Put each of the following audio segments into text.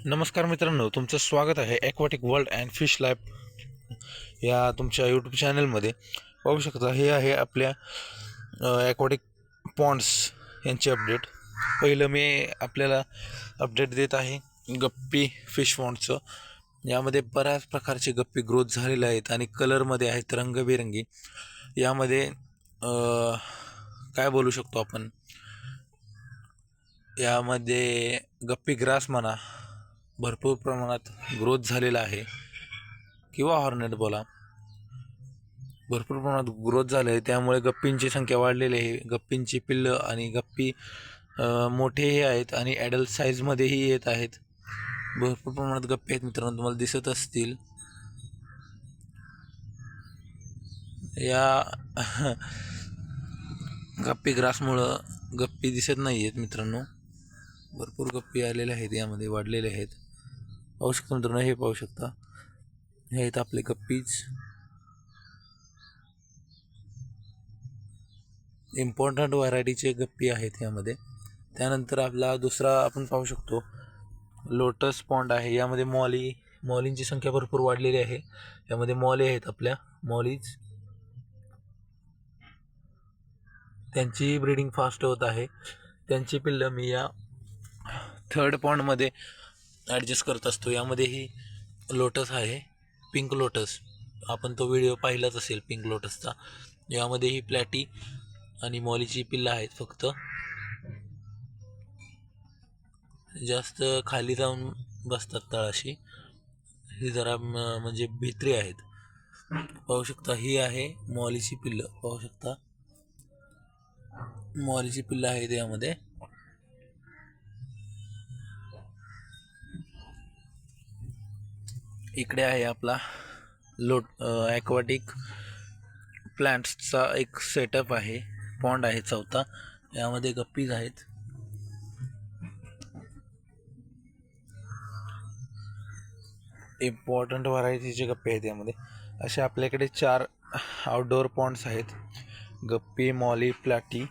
नमस्कार मित्रांनो, तुमचं स्वागत आहे ॲक्वाटिक वर्ल्ड अँड फिश लाईफ या तुमच्या यूट्यूब चॅनलमध्ये. पाहू शकता, हे आहे आपल्या ॲक्वाटिक पॉन्ड्स यांचे अपडेट. पहिलं मी आपल्याला अपडेट देत आहे गप्पी फिश पॉन्ड्सचं. यामध्ये बऱ्याच प्रकारचे गप्पी ग्रोथ झालेले आहेत आणि कलरमध्ये आहेत, रंगबिरंगी. यामध्ये काय बोलू शकतो आपण, यामध्ये गप्पी ग्रास म्हणा भरपूर प्रमाणात ग्रोथ झालेला आहे, किंवा हॉर्नेट बोला, भरपूर प्रमाणात ग्रोथ झाले आहे. त्यामुळे गप्पींची संख्या वाढलेली आहे. गप्पींची पिल्लं आणि गप्पी मोठेही आहेत आणि ॲडल्ट साईजमध्येही येत आहेत. भरपूर प्रमाणात गप्पी आहेत मित्रांनो, तुम्हाला दिसत असतील. या गप्पी ग्रासमुळं गप्पी दिसत नाही आहेत मित्रांनो. भरपूर गप्पी आलेले आहेत, यामध्ये वाढलेले आहेत. पाहू शकता मित्रांनो, हे पाहू शकता, हे आहेत आपले गप्पीज. इम्पॉर्टंट व्हरायटीचे गप्पी आहेत यामध्ये. त्यानंतर आपला दुसरा आपण पाहू शकतो लोटस पॉन्ड आहे. यामध्ये मॉलींची संख्या भरपूर वाढलेली आहे. यामध्ये मॉली आहेत आपल्या मॉलीज. त्यांची ब्रीडिंग फास्ट होत आहे. त्यांची पिल्लं मी या थर्ड पॉन्डमध्ये ॲडजस्ट करत असतो. यामध्येही लोटस आहे, पिंक लोटस. आपण तो व्हिडिओ पाहिलाच असेल पिंक लोटसचा. यामध्येही प्लॅटी आणि मॉलीची पिल्लं आहेत. फक्त जास्त खाली जाऊन बसतात तळाशी, ही जरा म्हणजे भित्री आहेत. पाहू शकता, ही आहे मॉलीची पिल्लं. पाहू शकता, मॉलीची पिल्लं आहेत यामध्ये. इकडे आहे आपला ॲक्वाटिक प्लांट्सचा एक सेटअप आहे, पॉन्ड आहे चौथा. यामध्ये गप्पीज आहेत. इम्पॉर्टंट व्हरायटीचे गप्पी आहेत यामध्ये. असे आपल्याकडे 4 आउटडोअर पॉन्ड्स आहेत. गप्पी, मॉली, प्लॅटी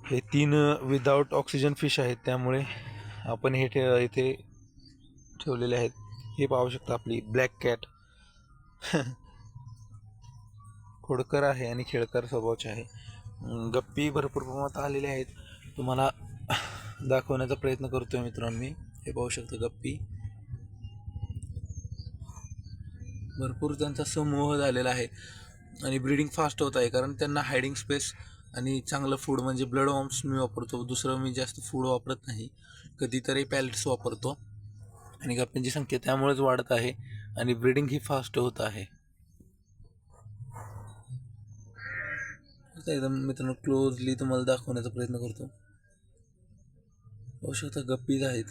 हे 3 विदाउट ऑक्सिजन फिश आहेत. त्यामुळे आपण हे इथे ठेवलेले आहेत. हे पाहू शकता, आपली ब्लॅक कॅट खोडकर आहे आणि खेळकर स्वभावाचे आहे. गप्पी भरपूर प्रमाणात आलेले आहेत. तुम्हाला दाखवण्याचा प्रयत्न करतोय मित्रांनो मी. हे पाहू शकता, गप्पी भरपूर त्यांचा समूह झालेला आहे आणि ब्रीडिंग फास्ट होत आहे. कारण त्यांना हायडिंग स्पेस आणि चांगलं फूड म्हणजे ब्लड वॉर्म्स मी वापरतो. दुसरं मी जास्त फूड वापरत नाही, कधीतरी पॅलेट्स वापरतो. आणि गप्पींची संख्या त्यामुळेच वाढत आहे आणि ब्रीडिंग ही फास्ट होत आहे. एकदम मित्रांनो क्लोजली तुम्हाला दाखवण्याचा प्रयत्न करतो. पाहू शकता, गप्पीज आहेत.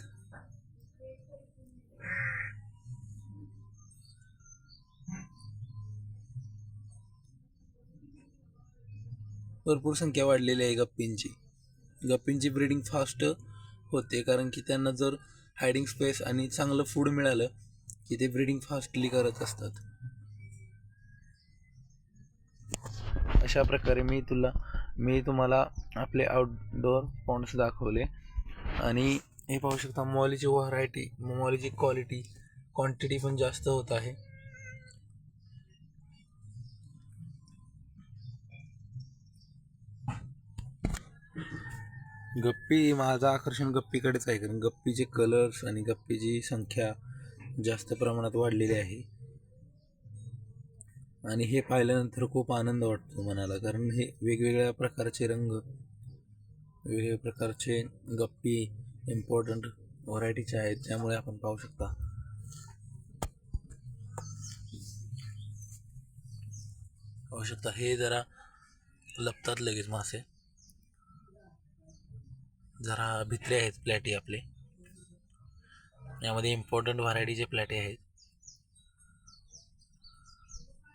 भरपूर संख्या वाढलेली आहे गप्पींची. गप्पींची ब्रीडिंग फास्ट होते, कारण की त्यांना जर हायडिंग स्पेस आणि चांगलं फूड मिळालं की ते ब्रीडिंग फास्टली करत असतात. अशा प्रकारे मी तुम्हाला आपले आउटडोअर पॉन्ड्स दाखवले. आणि हे पाहू शकता, मॉलीची व्हरायटी, मॉलीची क्वांटिटी पण जास्त होत आहे. गप्पी, माझं आकर्षण गप्पीकडेच आहे, कारण गप्पीचे कलर्स आणि गप्पीची संख्या जास्त प्रमाणात वाढलेली आहे. आणि हे पाहिल्यानंतर खूप आनंद वाटतो मनाला, कारण हे वेगवेगळ्या प्रकारचे रंग, वेगवेगळ्या प्रकारचे गप्पी इम्पॉर्टंट व्हरायटीचे आहेत. त्यामुळे आपण पाहू शकता, हे जरा लपतात लगेच मासे. जरा भित्रे आहेत प्लॅटी आपले. यामध्ये इम्पॉर्टंट व्हरायटीचे प्लॅटी आहेत.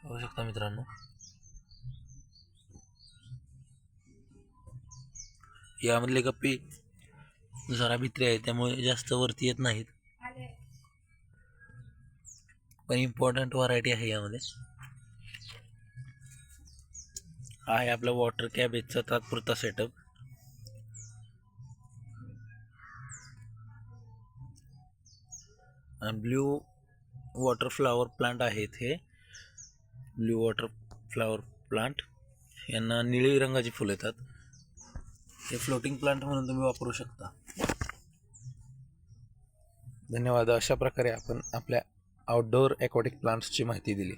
पाहू शकता मित्रांनो, यामधले गप्पी जरा भित्रे आहेत, त्यामुळे जास्त वरती येत नाहीत, पण इम्पॉर्टंट व्हरायटी आहे यामध्ये. हा आहे आपला वॉटर कॅबेजचा तात्पुरता setup. Blue water flower plant आहेत. हे ब्ल्यू वॉटर फ्लावर प्लांट यांना निळी रंगाची फुलं येतात. हे फ्लोटिंग प्लांट म्हणून तुम्ही वापरू शकता. धन्यवाद. अशा प्रकारे आपण आपल्या आउटडोअर ॲक्वॅटिक प्लांट्सची माहिती दिली.